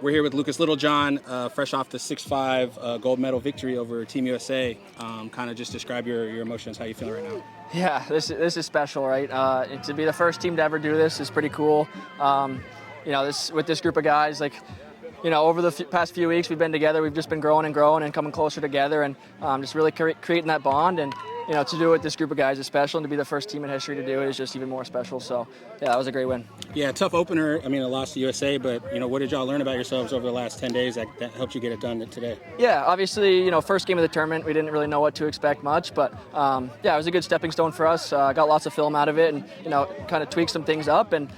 We're here with Lucas Littlejohn, fresh off the 6'5" gold medal victory over Team USA. Kind of just describe your emotions, how you feeling right now. Yeah, this is special, right? To be the first team to ever do this is pretty cool. With this group of guys, over the past few weeks we've been together, we've just been growing and coming closer together, and just really creating that bond. And to do it with this group of guys is special, and to be the first team in history to do it is just even more special. So, yeah, that was a great win. Yeah, tough opener. I mean, a loss to USA, but what did y'all learn about yourselves over the last 10 days that helped you get it done today? Yeah, obviously, first game of the tournament, we didn't really know what to expect much, but it was a good stepping stone for us. Got lots of film out of it, and kind of tweaked some things up, and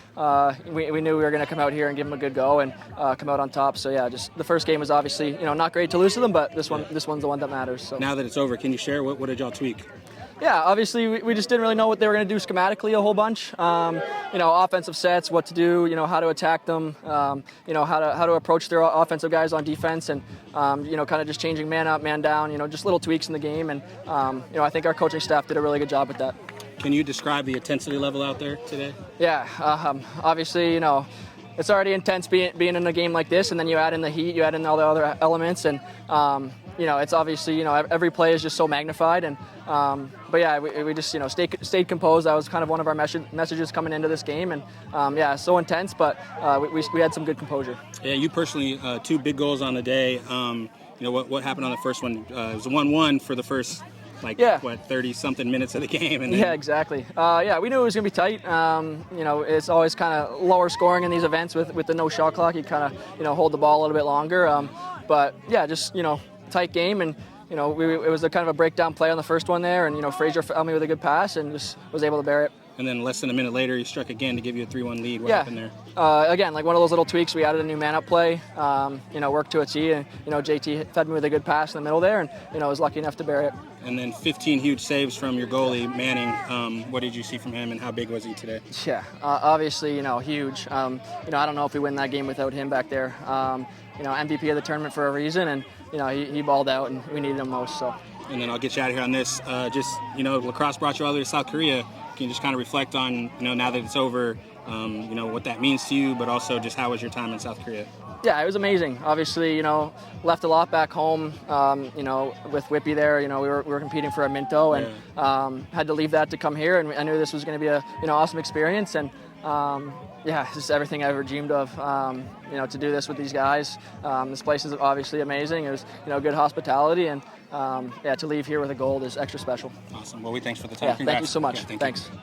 we knew we were going to come out here and give them a good go and come out on top. So yeah, just the first game was obviously not great to lose to them, but this one's the one that matters. So now that it's over, can you share what did y'll tweak? Yeah, obviously we just didn't really know what they were going to do schematically a whole bunch. Offensive sets, what to do, how to attack them, how to approach their offensive guys on defense, and kind of just changing man up, man down, just little tweaks in the game. And I think our coaching staff did a really good job with that. Can you describe the intensity level out there today? Yeah, obviously, it's already intense being in a game like this, and then you add in the heat, you add in all the other elements, and it's obviously every play is just so magnified. And but yeah, we just stayed composed. That was kind of one of our messages coming into this game, and so intense, but we had some good composure. Yeah, you personally 2 big goals on the day. What happened on the first one? It was a 1-1 for the first 30-something minutes of the game. And then... Yeah, exactly. We knew it was going to be tight. It's always kind of lower scoring in these events with the no shot clock. You kind of hold the ball a little bit longer. But yeah, just tight game, and it was a kind of a breakdown play on the first one there, and Frazier found me with a good pass and just was able to bear it. And then less than a minute later, he struck again to give you a 3-1 lead. What happened there? Again, one of those little tweaks. We added a new man-up play, worked to a tee, and JT fed me with a good pass in the middle there, and I was lucky enough to bear it. And then 15 huge saves from your goalie, Manning. What did you see from him, and how big was he today? Yeah, obviously, huge. I don't know if we win that game without him back there. MVP of the tournament for a reason, and he balled out, and we needed him most. So. And then I'll get you out of here on this. Lacrosse brought you all the way to South Korea. Can you just kind of reflect on, now that it's over, what that means to you, but also just how was your time in South Korea? Yeah, it was amazing. Obviously, left a lot back home, with Whippy there. We were competing for a Minto, and had to leave that to come here, and I knew this was going to be a awesome experience, and just everything I ever dreamed of, to do this with these guys. This place is obviously amazing. It was, good hospitality, and to leave here with a gold is extra special. Awesome. Well, thanks for the time. Yeah, thank you so much. Okay, Thanks. You.